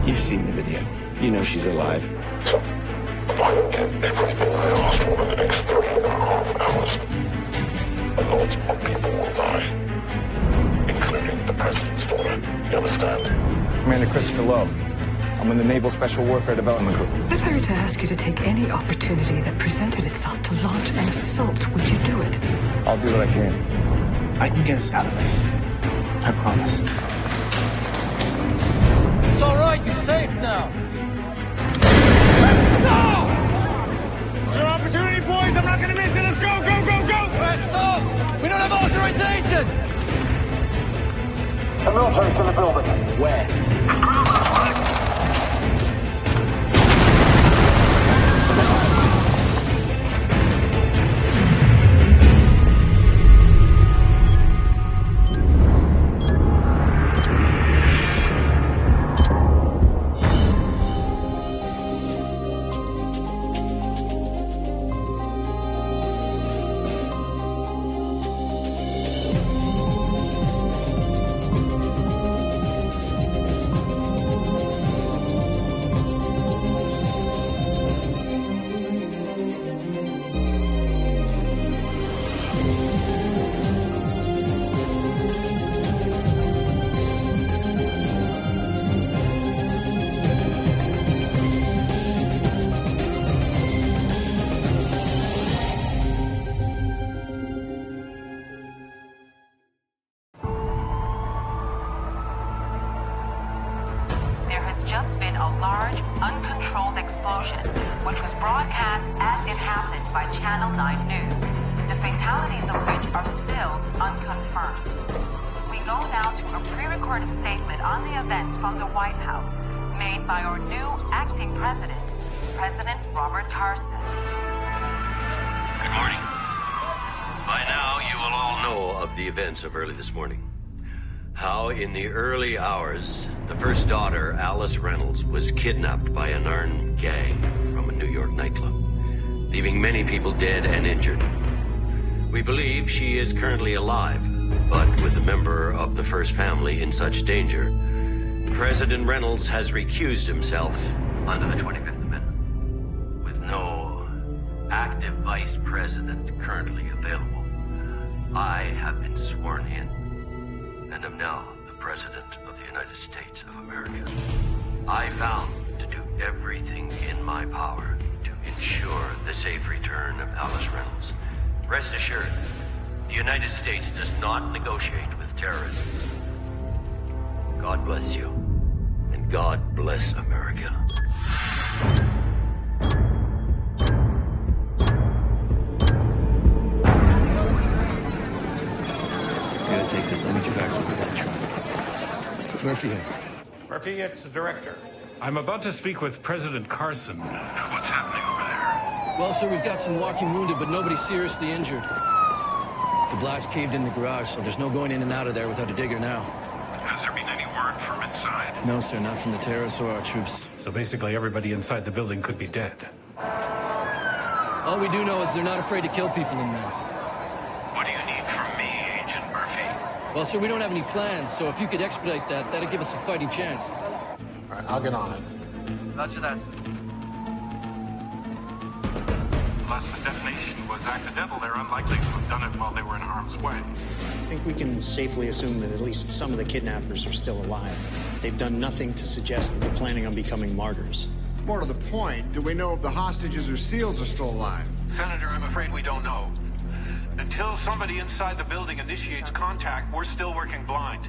You've seen the video. You know she's alive. So, I will get everything I asked for in the next 3.5 hours. A lot of people will die, including the President's daughter. You understand? Commander Christopher Lowe. I'm in the Naval Special Warfare Development Group. If I were to ask you to take any opportunity that presented itself to launch an assault, would you do it? I'll do what I can. I can get us out of this. I promise. It's all right, you're safe now. No! It's an opportunity, boys. I'm not going to miss it. Let's go, go, go, go! Stop! We don't have authorization! The military's in the building. Where? just been a large, uncontrolled explosion, which was broadcast as it happened by Channel 9 News, the fatalities of which are still unconfirmed. We go now to a pre-recorded statement on the events from the White House, made by our new acting president, President Robert Carson. Good morning. By now, you will all know of the events of early this morning. How, in the early hours, the first daughter, Alice Reynolds, was kidnapped by an armed gang from a New York nightclub, leaving many people dead and injured. We believe she is currently alive, but with a member of the first family in such danger, President Reynolds has recused himself under the 25th Amendment. With no active vice president currently available, I have been sworn in and am now the President of the United States of America. I vow to do everything in my power to ensure the safe return of Alice Reynolds. Rest assured, the United States does not negotiate with terrorists. God bless you, and God bless America. Gotta take this. I'll meet you back so we got truck. Murphy here. Murphy, it's the director. I'm about to speak with President Carson. What's happening over there? Well, sir, we've got some walking wounded, but nobody's seriously injured. The blast caved in the garage, so there's no going in and out of there without a digger now. Has there been any word from inside? No, sir, not from the terrorists or our troops. So basically everybody inside the building could be dead. All we do know is they're not afraid to kill people in there. What do you need from me, Agent Murphy? Well, sir, we don't have any plans, so if you could expedite that, that'd give us a fighting chance. All right, I'll get on it. Roger that, sir. Unless the detonation was accidental, they're unlikely to have done it while they were in harm's way. I think we can safely assume that at least some of the kidnappers are still alive. They've done nothing to suggest that they're planning on becoming martyrs. More to the point, do we know if the hostages or SEALs are still alive? Senator, I'm afraid we don't know. Until somebody inside the building initiates contact, we're still working blind.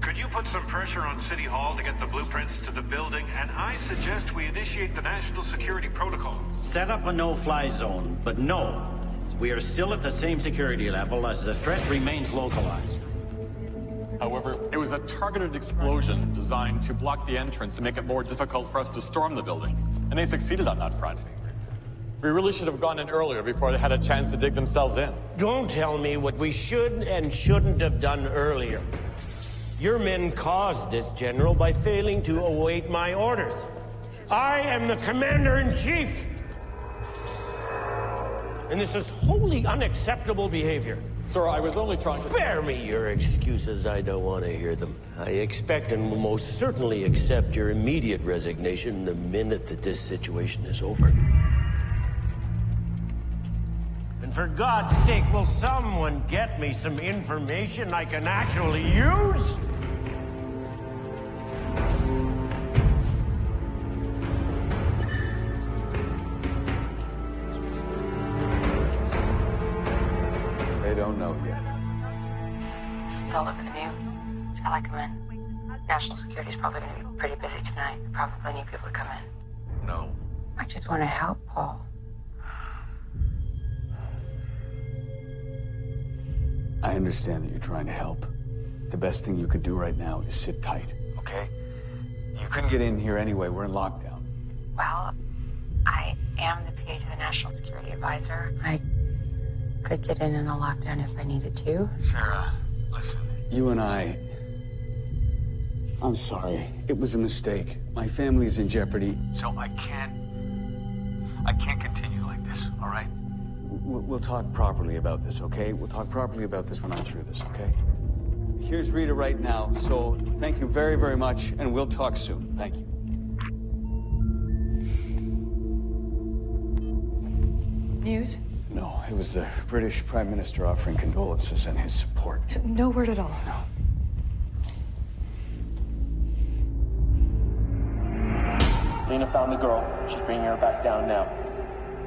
Could you put some pressure on City Hall to get the blueprints to the building? And I suggest we initiate the national security protocol. Set up a no-fly zone, but no. We are still at the same security level as the threat remains localized. However, it was a targeted explosion designed to block the entrance and make it more difficult for us to storm the building. And they succeeded on that front. We really should have gone in earlier before they had a chance to dig themselves in. Don't tell me what we should and shouldn't have done earlier. Your men caused this, General, by failing to await my orders. I am the Commander-in-Chief. And this is wholly unacceptable behavior. Sir, I was only trying to... Spare me your excuses. I don't want to hear them. I expect and will most certainly accept your immediate resignation the minute that this situation is over. And for God's sake, will someone get me some information I can actually use? They don't know yet. It's all over the news. Shall I come in? National Security's probably going to be pretty busy tonight. We probably need people to come in. No. I just want to help, Paul. I understand that you're trying to help. The best thing you could do right now is sit tight, okay? You couldn't get in here anyway. We're in lockdown. Well, I am the PA to the National Security Advisor. I could get in a lockdown if I needed to. Sarah, listen. You and I'm sorry. It was a mistake. My family's in jeopardy. So I can't continue like this, all right? We'll talk properly about this, okay? We'll talk properly about this when I'm through this, okay? Here's Rita right now, so thank you very, very much, and we'll talk soon. Thank you. News? No, it was the British Prime Minister offering condolences and his support. So no word at all? No. Lena found the girl. She's bringing her back down now.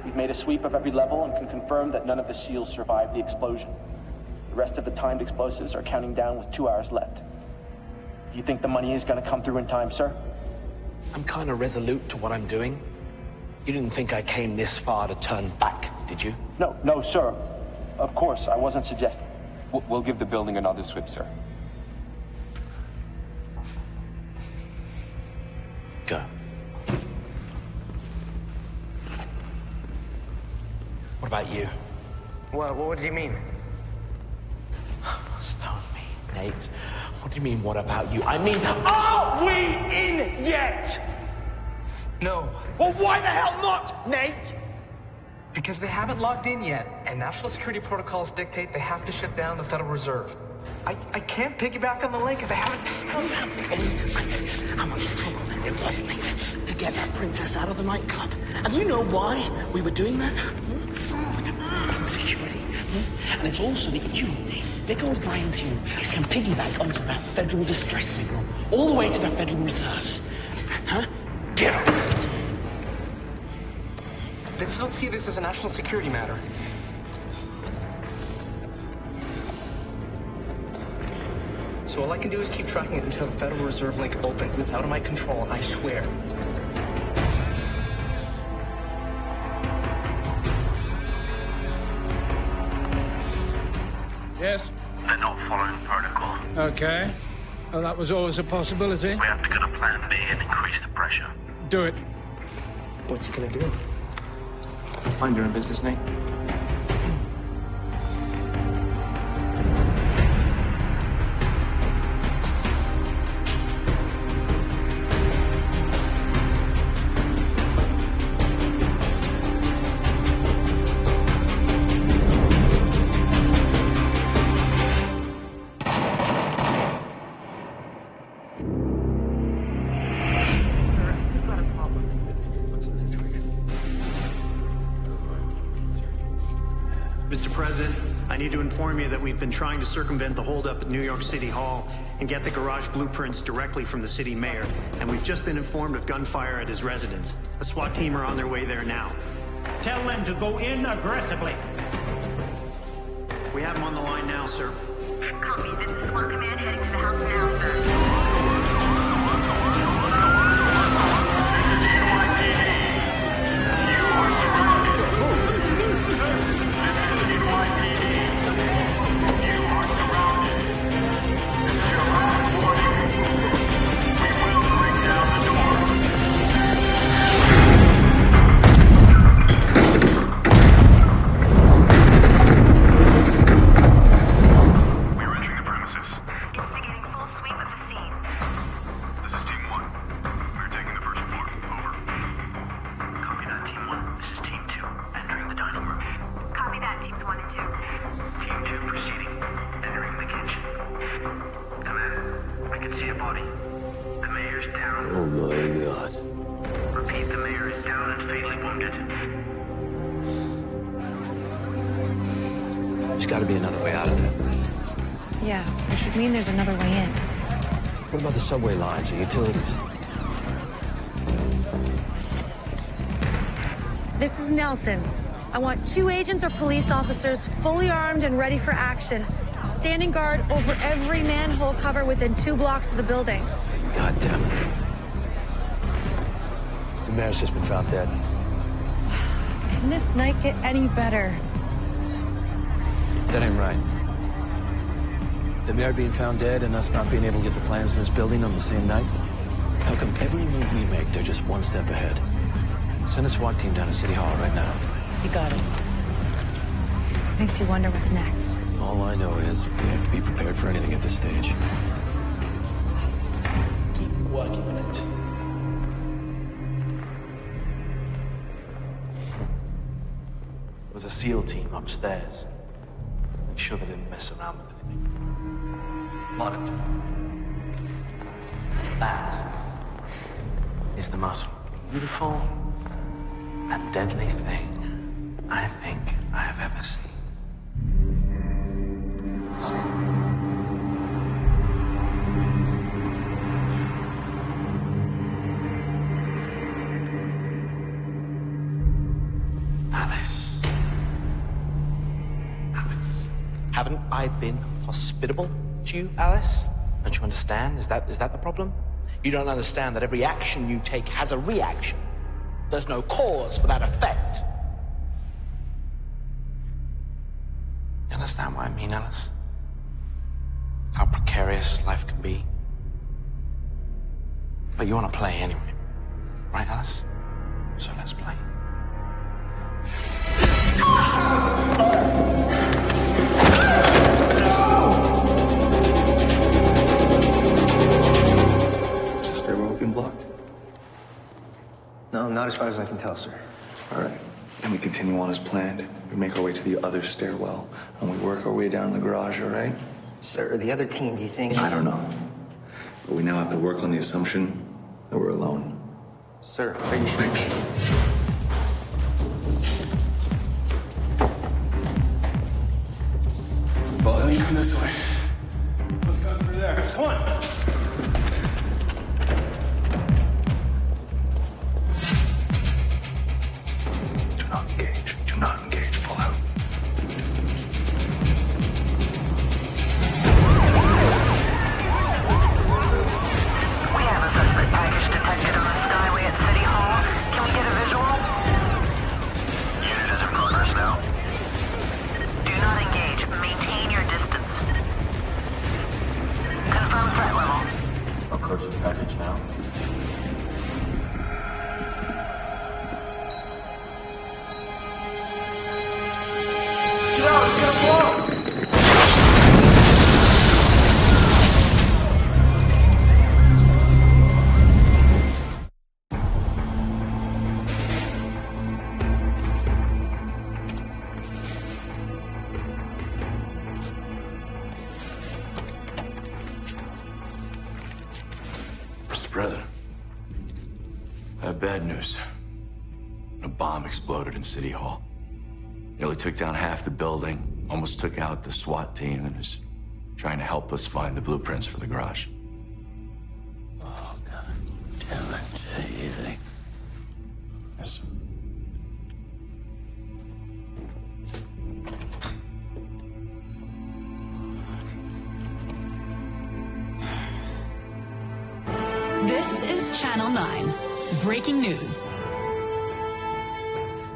We've made a sweep of every level and can confirm that none of the SEALs survived the explosion. The rest of the timed explosives are counting down with 2 hours left. Do you think the money is going to come through in time, sir? I'm kind of resolute to what I'm doing. You didn't think I came this far to turn back, did you? No, sir. Of course, I wasn't suggesting. We'll give the building another sweep, sir. Go. What about you? What do you mean? Stone me, Nate. What do you mean, what about you? I mean, are we in yet? No. Well, why the hell not, Nate? Because they haven't logged in yet, and national security protocols dictate they have to shut down the Federal Reserve. I can't piggyback on the link if they haven't... How much trouble it was, Nate, to get that princess out of the nightclub. And do you know why we were doing that? Insecurity. And it's also that you, big old brains, you can piggyback onto that federal distress signal all the way to the Federal Reserves. Huh? Get out. They just don't see this as a national security matter. So all I can do is keep tracking it until the Federal Reserve link opens. It's out of my control, I swear. Yes? They're not following protocol. Okay. Well, that was always a possibility. We have to go to plan B and increase the pressure. Do it. What's he gonna do? Mind your own business, Nate. Mr. President, I need to inform you that we've been trying to circumvent the holdup at New York City Hall and get the garage blueprints directly from the city mayor, and we've just been informed of gunfire at his residence. A SWAT team are on their way there now. Tell them to go in aggressively. We have them on the line now, sir. Copy. This is SWAT command heading to the house now, sir. Instigating full sweep of the mayor's down. Oh my God. Repeat, the mayor is down and fatally wounded. There's got to be another way out of there. Yeah, which should mean there's another way in. What about the subway lines or utilities? This is Nelson. I want 2 agents or police officers fully armed and ready for action. Standing guard over every manhole cover within 2 blocks of the building. God damn it. The mayor's just been found dead. Can this night get any better? That ain't right. The mayor being found dead and us not being able to get the plans in this building on the same night? How come every move we make, they're just one step ahead? Send a SWAT team down to City Hall right now. You got it. Makes you wonder what's next. All I know is we have to be prepared for anything at this stage. Keep working on it. There was a SEAL team upstairs. Make sure they didn't mess around with anything. Monitor. That is the most beautiful and deadly thing I think I have ever seen. Alice. Alice. Haven't I been hospitable to you, Alice? Don't you understand? Is that the problem? You don't understand that every action you take has a reaction. There's no cause for that effect. You understand what I mean, Alice? How precarious life can be. But you want to play anyway, right, Alice? So let's play. Is the stairwell been blocked? No, not as far as I can tell, sir. All right. Then we continue on as planned. We make our way to the other stairwell, and we work our way down the garage, all right? Sir, the other team, do you think? I don't know. But we now have to work on the assumption that we're alone. Sir, are you sure? Well, let me come this way. Let's go through there. Come on. Do not engage. Do not engage. Full out. We have a suspect package detected on a skyway at City Hall. Can we get a visual? Unit is in progress now. Do not engage. Maintain your distance. Confirm threat level. Approaching package now. Mr. President, I have bad news. A bomb exploded in City Hall. Nearly took down half the building, almost took out the SWAT team, and is trying to help us find the blueprints for the garage. Oh, God damn it. You think? Yes, sir. This is Channel 9. Breaking news.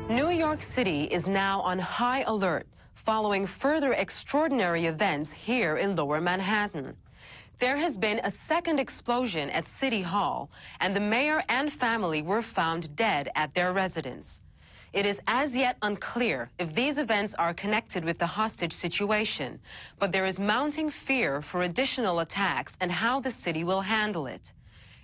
New York City is now on high alert following further extraordinary events here in Lower Manhattan. There has been a second explosion at City Hall, and the mayor and family were found dead at their residence. It is as yet unclear if these events are connected with the hostage situation, but there is mounting fear for additional attacks and how the city will handle it.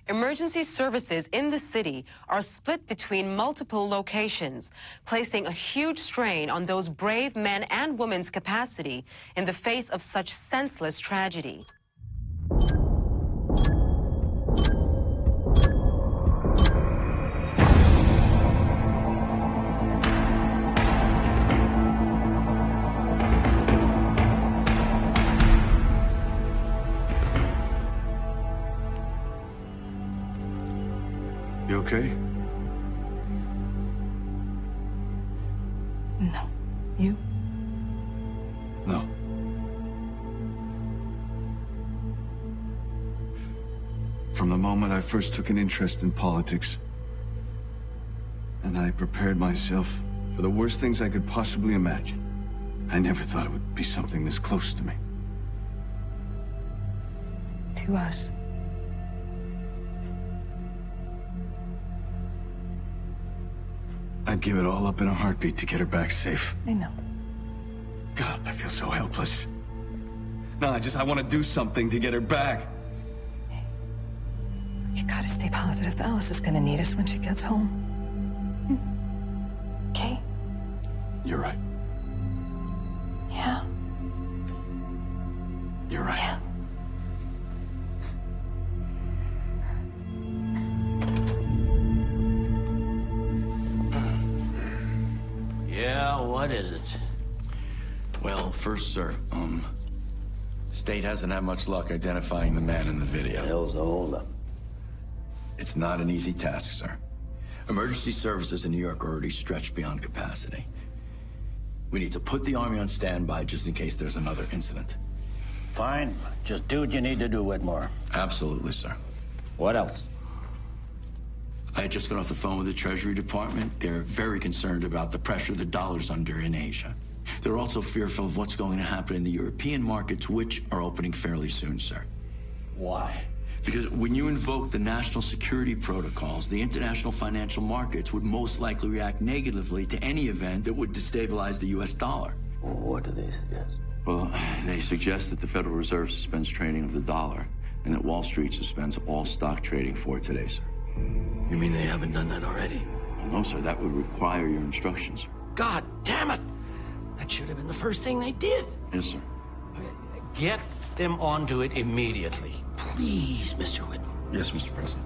Emergency services in the city are split between multiple locations, placing a huge strain on those brave men and women's capacity in the face of such senseless tragedy. You okay? No. You? No. From the moment I first took an interest in politics, and I prepared myself for the worst things I could possibly imagine, I never thought it would be something this close to me. To us. I'd give it all up in a heartbeat to get her back safe. I know. God, I feel so helpless. No, I want to do something to get her back. You gotta stay positive. Alice is gonna need us when she gets home. Okay? You're right. Yeah. You're right. Yeah. Yeah, what is it? Well, first, sir, State hasn't had much luck identifying the man in the video. The hell's the holdup? It's not an easy task, sir. Emergency services in New York are already stretched beyond capacity. We need to put the Army on standby just in case there's another incident. Fine. Just do what you need to do, Whitmore. Absolutely, sir. What else? I had just got off the phone with the Treasury Department. They're very concerned about the pressure the dollar's under in Asia. They're also fearful of what's going to happen in the European markets, which are opening fairly soon, sir. Why? Because when you invoke the national security protocols, the international financial markets would most likely react negatively to any event that would destabilize the U.S. dollar. What do they suggest? Well, they suggest that the Federal Reserve suspends trading of the dollar and that Wall Street suspends all stock trading for today, sir. You mean they haven't done that already? Well, no, sir. That would require your instructions. God damn it! That should have been the first thing they did. Yes, sir. Get them onto it immediately. Please, Mr. Whitmore. Yes, Mr. President.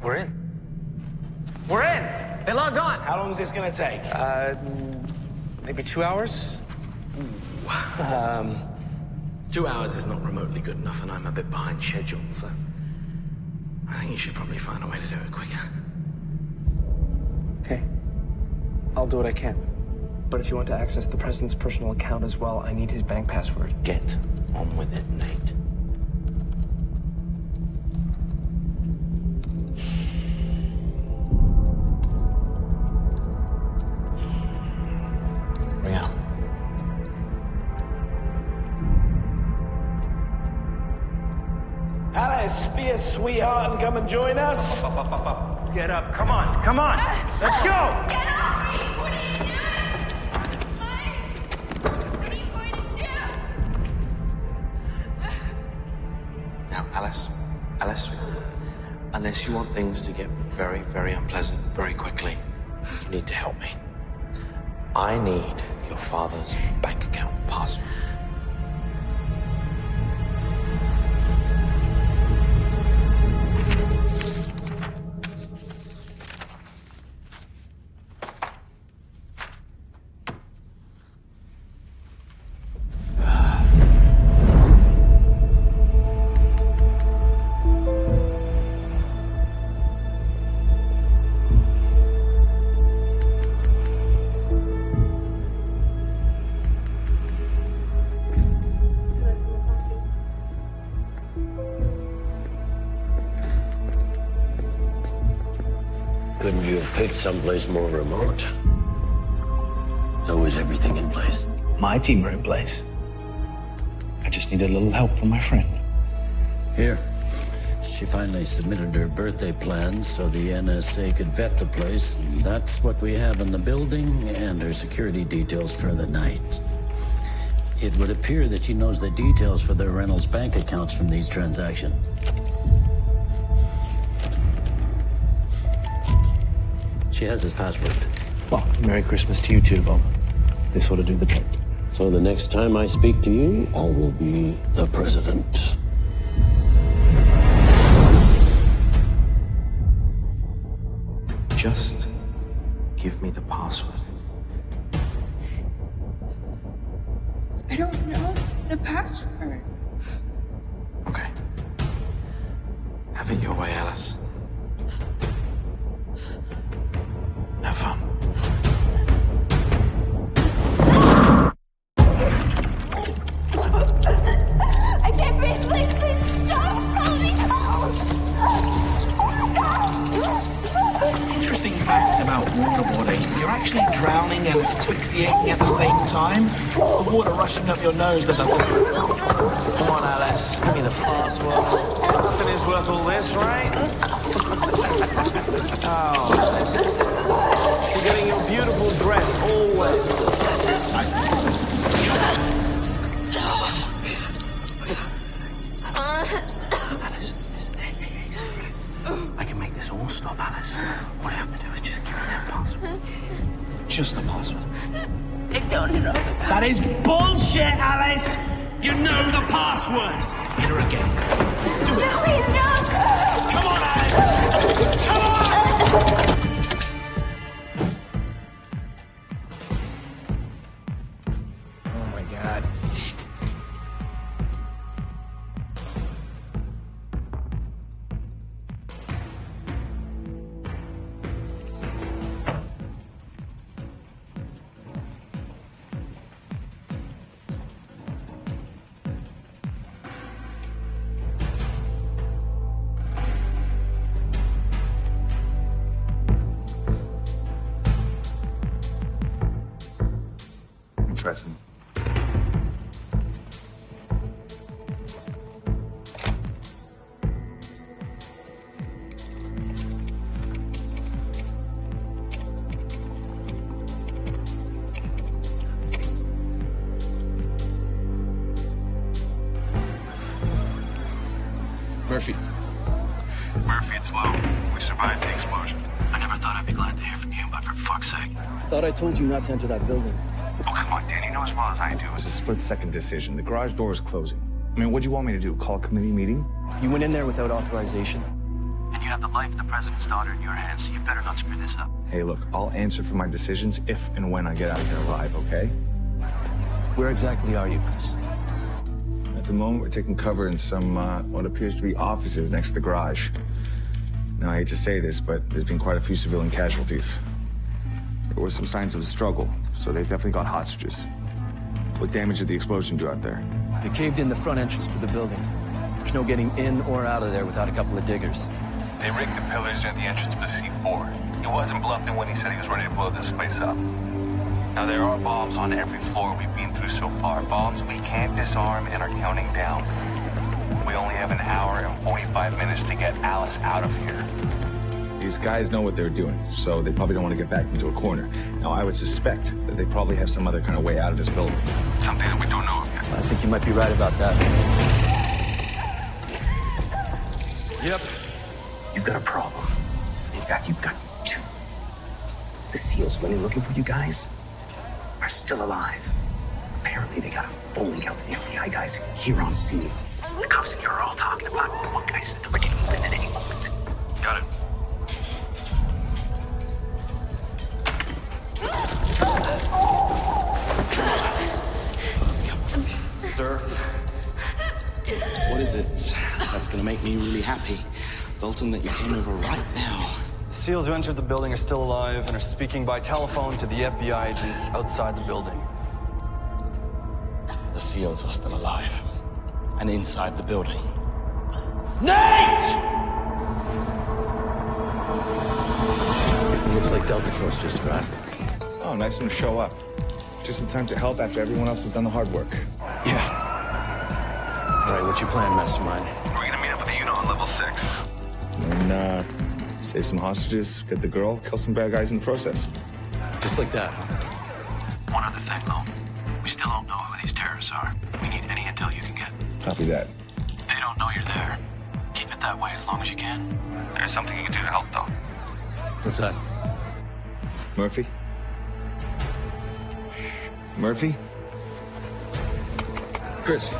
We're in. We're in! They logged on! How long is this gonna take? Maybe 2 hours? 2 hours is not remotely good enough, and I'm a bit behind schedule, so I think you should probably find a way to do it quicker. Okay. I'll do what I can. But if you want to access the president's personal account as well, I need his bank password. Get on with it, Nate. Bring out. Alice, be a sweetheart and come and join us. Get up. Come on. Come on. Let's go. Get off me! What are you doing? What are you going to do? Now, Alice, unless you want things to get very, very unpleasant very quickly, you need to help me. I need your father's bank account password. Couldn't you have picked someplace more remote? So is everything in place? My team are in place. I just need a little help from my friend. Here. She finally submitted her birthday plans so the NSA could vet the place. That's what we have in the building and her security details for the night. It would appear that she knows the details for the Reynolds bank accounts from these transactions. She has his password. Well, Merry Christmas to you too, Bob. This ought to do the trick. So the next time I speak to you, all will be the president. Just give me the password. I don't know the password. Okay. Have it your way, Alice. Have fun. I can't breathe. Please stop. Interesting fact about waterboarding. You're actually drowning and asphyxiating at the same time. The water rushing up your nose that doesn't... Come on, Alice. Give me the password. Nothing is worth all this, right? Oh, Alice. You're getting your beautiful dress all wet. Nice. Alice, listen. Hey. I can make this all stop, Alice. What I have to do is just give me that password. Just the password. I don't know the password. That is bullshit, Alice! You know the passwords! Hit her again. Do it. No. Come on, Alice! Come on! Oh my God. Interesting. Murphy. Murphy, it's Lowe. We survived the explosion. I never thought I'd be glad to hear from you, but for fuck's sake. I thought I told you not to enter that building. Oh, come on, Dan. You know as well as I do. It was a split-second decision. The garage door was closing. I mean, what do you want me to do? Call a committee meeting? You went in there without authorization. And you have the life of the president's daughter in your hands, so you better not screw this up. Hey, look, I'll answer for my decisions if and when I get out of here alive, okay? Where exactly are you, Chris? At the moment, we're taking cover in some, what appears to be offices next to the garage. Now, I hate to say this, but there's been quite a few civilian casualties. There were some signs of a struggle, so they've definitely got hostages. What damage did the explosion do out there? They caved in the front entrance to the building. There's no getting in or out of there without a couple of diggers. They rigged the pillars near the entrance to the C4. He wasn't bluffing when he said he was ready to blow this place up. Now, there are bombs on every floor we've been through so far. Bombs we can't disarm and are counting down. We only have an hour and 45 minutes to get Alice out of here. These guys know what they're doing, so they probably don't want to get back into a corner. Now, I would suspect that they probably have some other kind of way out of this building. Something that we don't know of yet. I think you might be right about that. Yep. You've got a problem. In fact, you've got two. The SEALs, when they're looking for you guys, are still alive. Apparently, they got a phone link out to the FBI guys here on scene. The cops in here are all talking about one guy said they're ready to move in at any moment. Got it. Sir, what is it that's gonna make me really happy? Dalton, that you came over right now. SEALs who entered the building are still alive and are speaking by telephone to the FBI agents outside the building. The SEALs are still alive and inside the building. Nate! Looks like Delta Force just arrived. Oh, nice of them to show up. Just in time to help after everyone else has done the hard work. Yeah. All right, what's your plan, Mastermind? We're gonna meet up with a unit on level 6. And, save some hostages, get the girl, kill some bad guys in the process. Just like that. One other thing, though. We still don't know who these terrorists are. We need any intel you can get. Copy that. They don't know you're there. Keep it that way as long as you can. There's something you can do to help, though. What's that? Murphy? Murphy? Chris.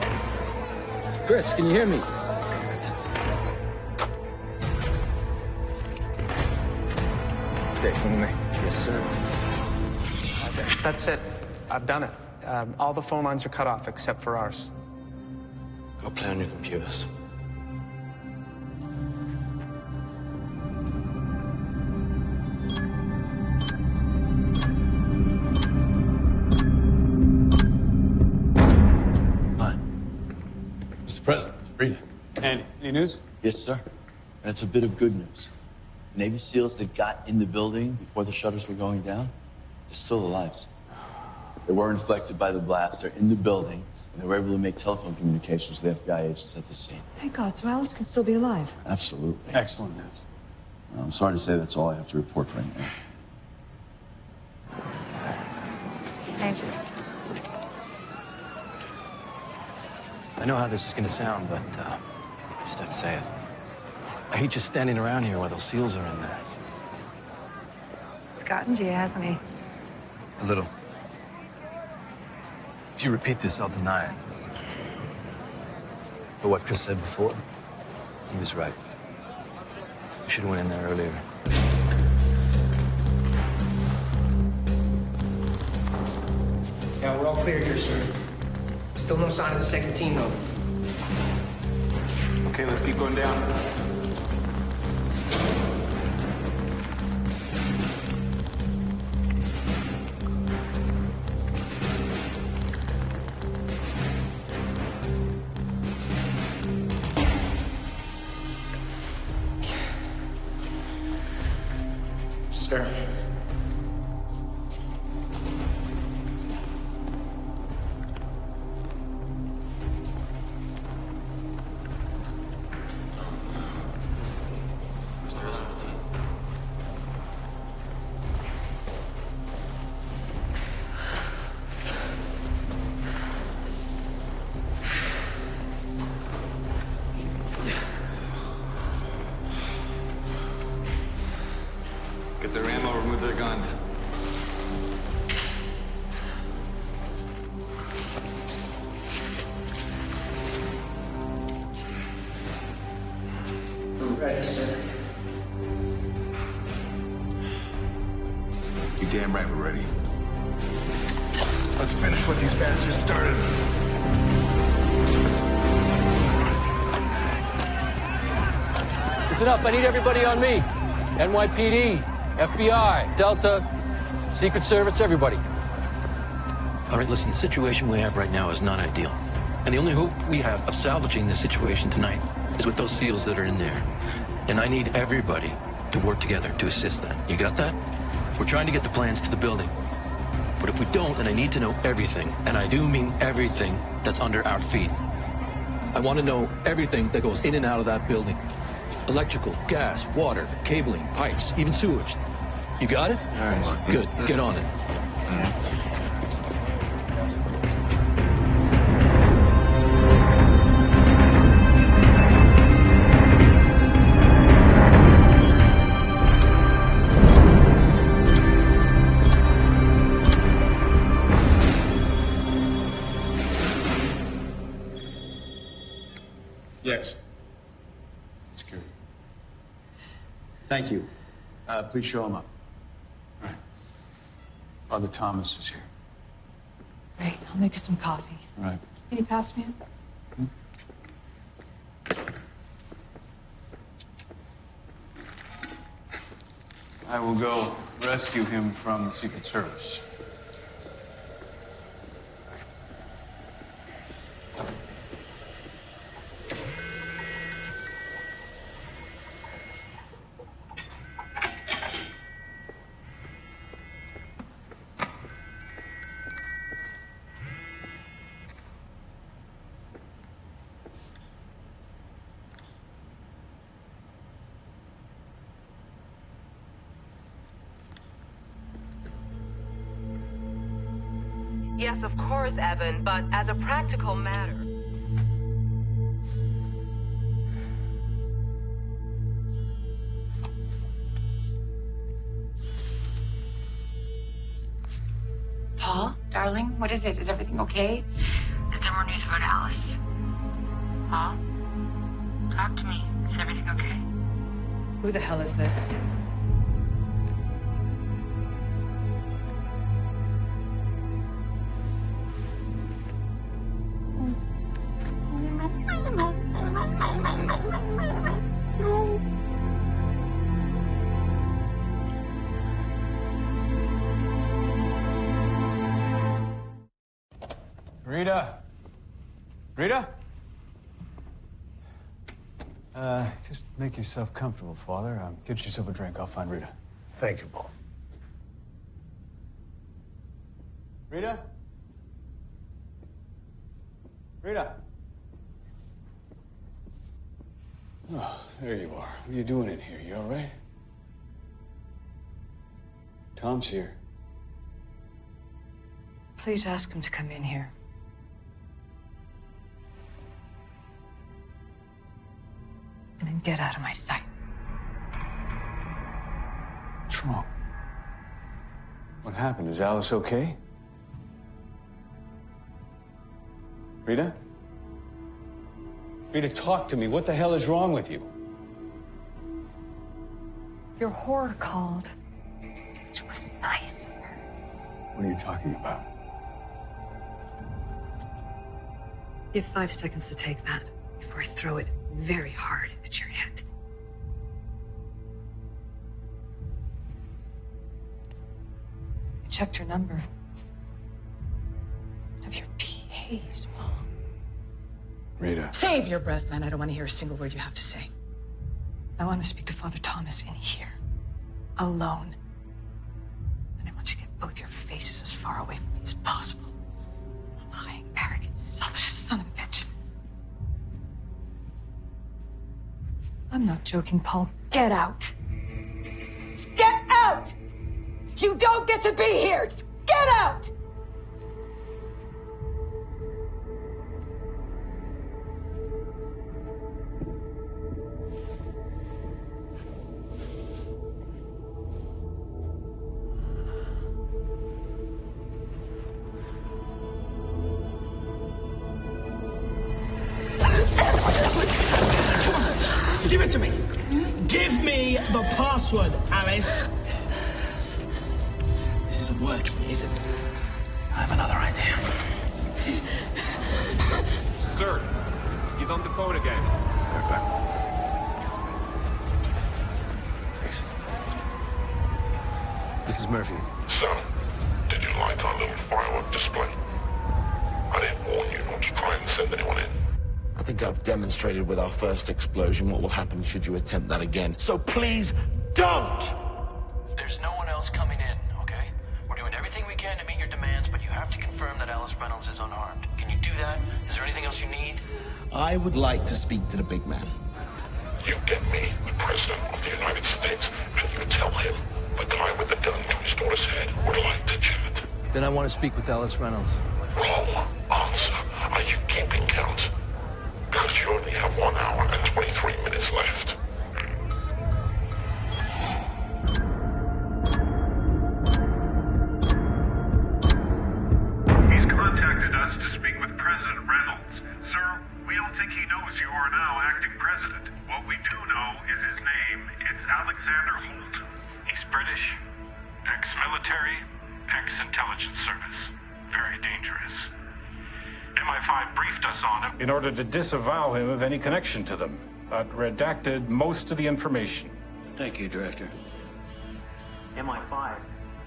Chris, can you hear me? Okay, come with me. Yes, sir. That's it. I've done it. All the phone lines are cut off except for ours. Go play on your computers. Mr. President, read it. Andy, any news? Yes, sir. And it's a bit of good news. Navy SEALs that got in the building before the shutters were going down, they're still alive. They weren't inflected by the blast. They're in the building, and they were able to make telephone communications with the FBI agents at the scene. Thank God, so Alice can still be alive. Absolutely. Excellent news. Well, I'm sorry to say that's all I have to report right now. Thanks. I know how this is gonna sound, but I just have to say it. I hate just standing around here while those SEALs are in there. He's gotten to you, hasn't he? A little. If you repeat this, I'll deny it. But what Chris said before, he was right. We should have went in there earlier. Yeah, we're all clear here, sir. Still no sign of the second team, though. Okay, let's keep going down. Sir. Where's the rest of the team? Get their ammo, remove their guns. We're ready, sir. You damn right we're ready. Let's finish what these bastards started. Listen up, I need everybody on me. NYPD, FBI, Delta, Secret Service, everybody. All right, listen, the situation we have right now is not ideal. And the only hope we have of salvaging this situation tonight is with those SEALs that are in there. And I need everybody to work together to assist that. You got that? We're trying to get the plans to the building. But if we don't, then I need to know everything, and I do mean everything that's under our feet. I want to know everything that goes in and out of that building. Electrical, gas, water, cabling, pipes, even sewage. You got it? All right. Good. Get on it. Yes. Security. Thank you. Please show him up. All right. Father Thomas is here. Great, I'll make you some coffee. All right. Can you pass me it? I will go rescue him from the Secret Service. Yes, of course, Evan, but as a practical matter. Paul, darling, what is it? Is everything okay? Is there more news about Alice? Paul? Talk to me. Is everything okay? Who the hell is this? Rita? Rita? Just make yourself comfortable, Father. Get yourself a drink. I'll find Rita. Thank you, Paul. Rita? Rita? Oh, there you are. What are you doing in here? You all right? Tom's here. Please ask him to come in here. And then get out of my sight. What's wrong? What happened? Is Alice okay? Rita? Rita, talk to me. What the hell is wrong with you? Your whore called. Which was nice of her. What are you talking about? You have 5 seconds to take that before I throw it very hard at your head. I checked your number. Of your PA's, Mom. Rita. Save your breath, man. I don't want to hear a single word you have to say. I want to speak to Father Thomas in here. Alone. And I want you to get both your faces as far away from me as possible. Lying, arrogant, selfish son of a bitch. I'm not joking, Paul. Get out. Just get out! You don't get to be here! Just get out! Give it to me. Give me the password, Alice. This isn't working, is it? I have another idea. Sir, he's on the phone again. Thanks. This is Murphy. So, did you like our little firework display? I didn't warn you not to try and send anyone in. I think I've demonstrated with our first explosion what will happen should you attempt that again. So please, don't! There's no one else coming in, okay? We're doing everything we can to meet your demands, but you have to confirm that Alice Reynolds is unharmed. Can you do that? Is there anything else you need? I would like to speak to the big man. You get me the President of the United States, and you tell him the guy with the gun to his daughter's head would like to chat. Then I want to speak with Alice Reynolds. Wrong answer. Are you keeping count? Because you only have 1 hour and 23 minutes left. He's contacted us to speak with President Reynolds. Sir, we don't think he knows you are now acting president. What we do know is his name. It's Alexander Holt. He's British, ex-military, ex-intelligence service. Very dangerous. MI5 briefed us on him In order to disavow him of any connection to them, but redacted most of the information. Thank you, Director. MI5,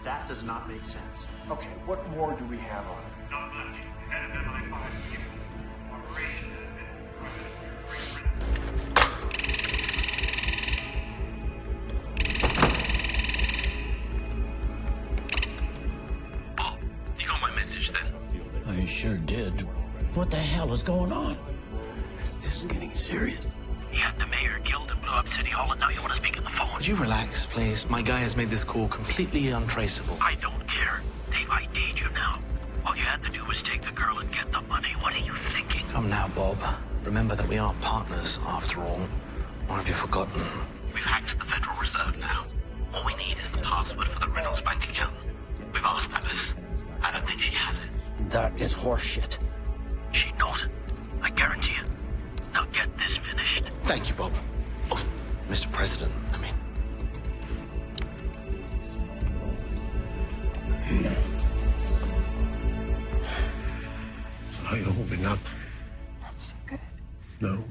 that does not make sense. Okay, what more do we have on him? Not much. Head of MI5 operation Oh, you got my message then? I sure did. What the hell is going on? This is getting serious. Yeah, the mayor killed and blew up City Hall, and now you want to speak on the phone. Would you relax, please? My guy has made this call completely untraceable. I don't care. They've ID'd you now. All you had to do was take the girl and get the money. What are you thinking? Come now, Bob. Remember that we are partners, after all. Or have you forgotten? We've hacked the Federal Reserve now. All we need is the password for the Reynolds bank account. We've asked Alice. I don't think she has it. That is horseshit. She knows it. I guarantee it. Now get this finished. Thank you, Bob. Oh, Mr. President, I mean. So how are you holding up? Not so good. No?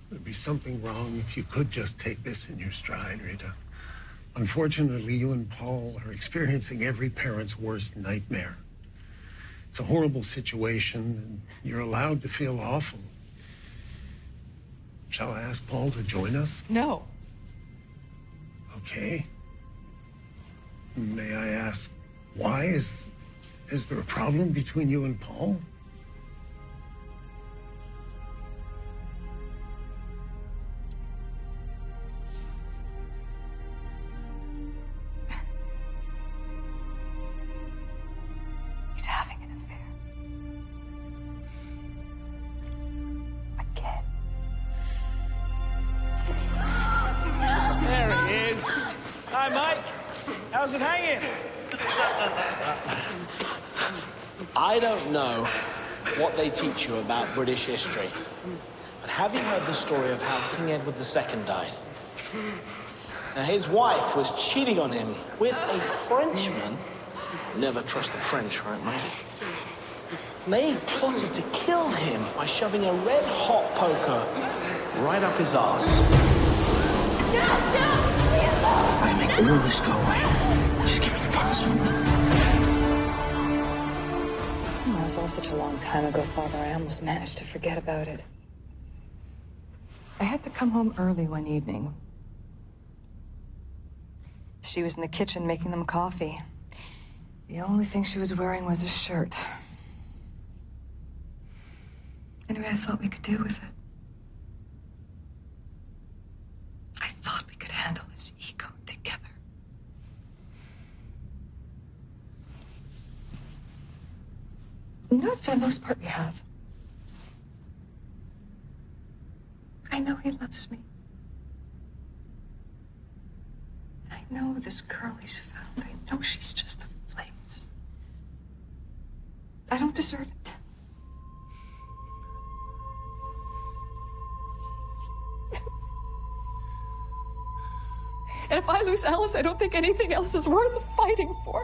There'd be something wrong if you could just take this in your stride, Rita. Unfortunately, you and Paul are experiencing every parent's worst nightmare. It's a horrible situation, and you're allowed to feel awful. Shall I ask Paul to join us? No. Okay. May I ask why? Is there a problem between you and Paul? He's having an affair. Again. There he is. Hi, Mike. How's it hanging? I don't know what they teach you about British history, but have you heard the story of how King Edward II died? Now, his wife was cheating on him with a Frenchman. Never trust the French, right, mate? They plotted to kill him by shoving a red-hot poker right up his arse. I make all this go away. Just give me the password. That was all such a long time ago, Father. I almost managed to forget about it. I had to come home early one evening. She was in the kitchen making them coffee. The only thing she was wearing was a shirt. Anyway, I thought we could do with it. I thought we could handle his ego together. You know, for the most part, we have. I know he loves me. I know this girl he's found. I know she's just a flame. I don't deserve it. And if I lose Alice, I don't think anything else is worth fighting for.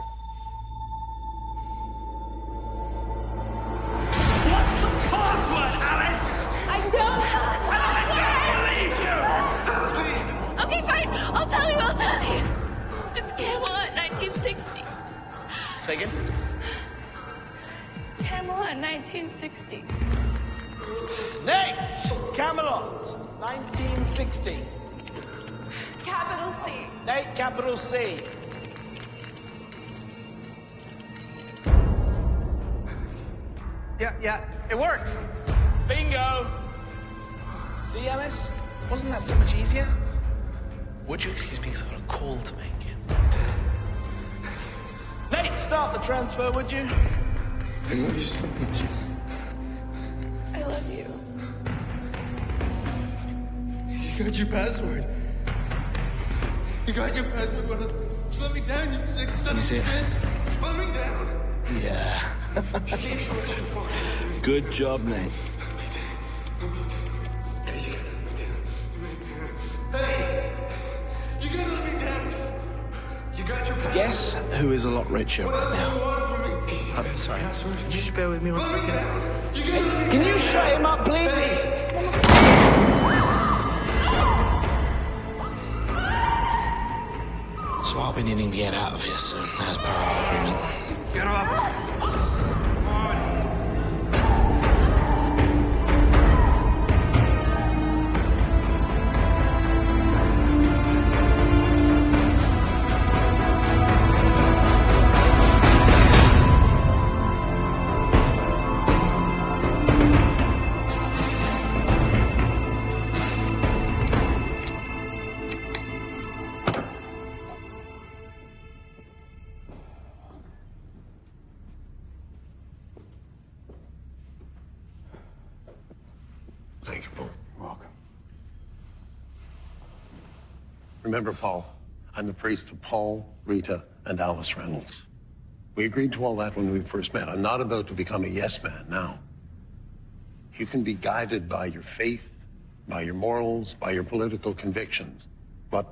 What's the password, Alice? I don't know. I don't believe you! Okay, fine. I'll tell you. It's Camelot 1960. Say again? Camelot 1960. Nate! Camelot, 1960. Capital C. Nate, capital C. Yeah, it worked. Bingo! See, Alice? Wasn't that so much easier? Would you excuse me because I've got a call to make? Nate, start the transfer, would you? I love you so much. I love you. You got your password. You got your password when I slow me down, you sick son of a bitch. Slow me down. Yeah. Good job, Nate. Hey, you gotta let me down. You got your password. Guess who is a lot richer What else right do you now? want from me? Oh, sorry. Could you just bear with me one Slow me second? down. You gotta let me Can down. you shut him up, please? So I'll be needing to get out of here soon, as per our agreement. Get up. Thank you, Paul. Welcome. Remember, Paul, I'm the priest of Paul, Rita, and Alice Reynolds. We agreed to all that when we first met. I'm not about to become a yes man now. You can be guided by your faith, by your morals, by your political convictions, but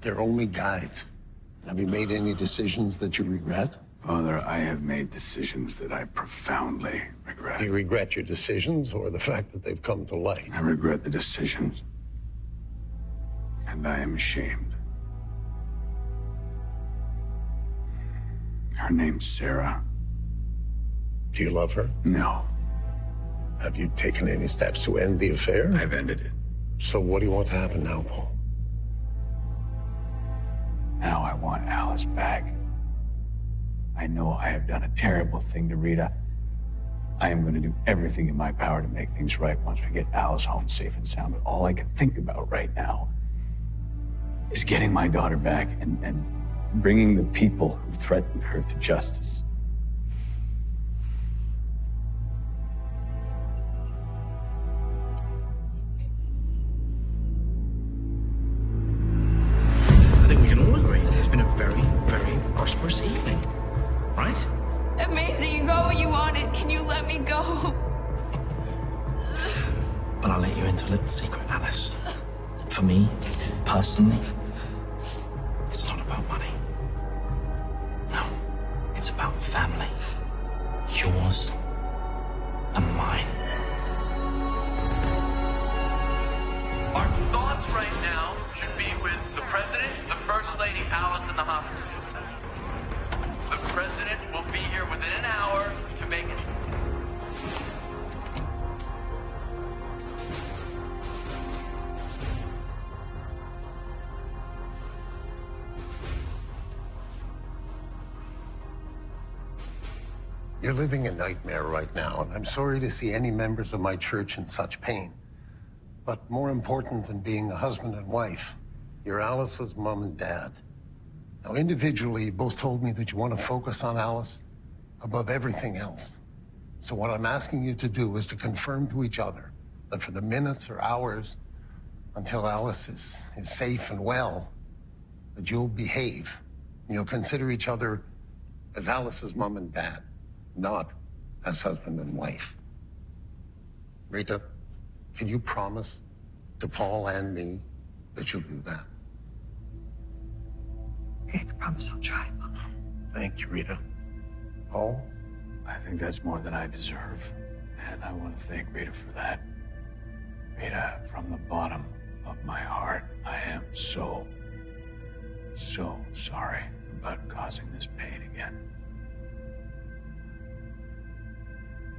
they're only guides. Have you made any decisions that you regret? Father, I have made decisions that I profoundly regret. Do you regret your decisions or the fact that they've come to light? I regret the decisions. And I am ashamed. Her name's Sarah. Do you love her? No. Have you taken any steps to end the affair? I've ended it. So what do you want to happen now, Paul? Now I want Alice back. I know I have done a terrible thing to Rita. I am going to do everything in my power to make things right once we get Alice home safe and sound. But all I can think about right now is getting my daughter back and bringing the people who threatened her to justice. I think we can all agree it's been a very, very prosperous evening, right? Amazing, you got what you wanted. Can you let me go? But I'll let you into a little secret, Alice. For me, personally, it's not about money. No, it's about family. Yours and mine. Our thoughts right now should be with the President, the First Lady, Alice, and the hostages. The President will be here within an hour to make his... You're living a nightmare right now, and I'm sorry to see any members of my church in such pain. But more important than being a husband and wife, you're Alice's mom and dad. Now, individually, you both told me that you want to focus on Alice above everything else. So what I'm asking you to do is to confirm to each other that for the minutes or hours until Alice is safe and well, that you'll behave. You'll consider each other as Alice's mom and dad, not as husband and wife. Rita, can you promise to Paul and me that you'll do that? Okay, I promise I'll try. Thank you, Rita. Paul? I think that's more than I deserve. And I want to thank Rita for that. Rita, from the bottom of my heart, I am so sorry about causing this pain again.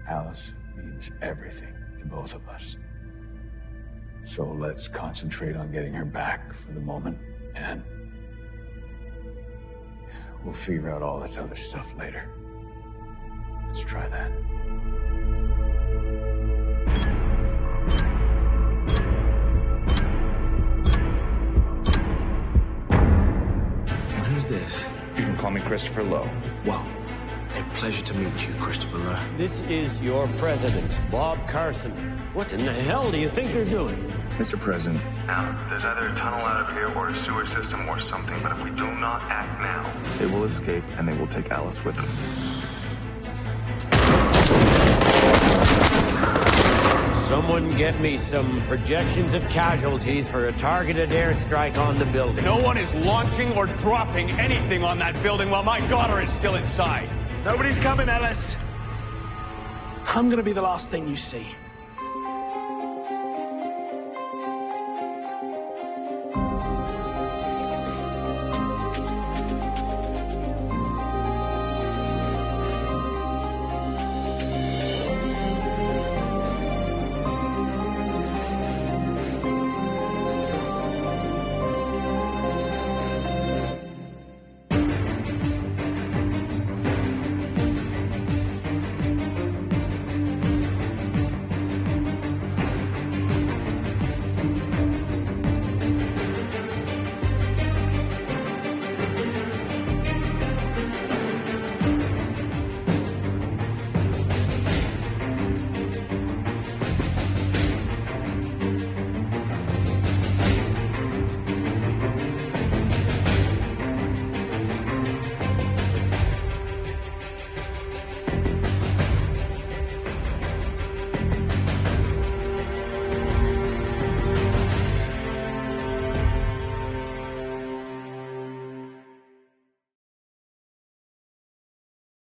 Alice means everything to both of us. So let's concentrate on getting her back for the moment, and we'll figure out all this other stuff later. Let's try that. And who's this? You can call me Christopher Lowe. Well, a pleasure to meet you, Christopher Lowe. This is your president, Bob Carson. What in the hell do you think they're doing? Mr. President, Now, there's either a tunnel out of here or a sewer system or something, but if we do not act now, they will escape and they will take Alice with them. Someone get me some projections of casualties for a targeted airstrike on the building. No one is launching or dropping anything on that building while my daughter is still inside. Nobody's coming, Alice. I'm gonna be the last thing you see.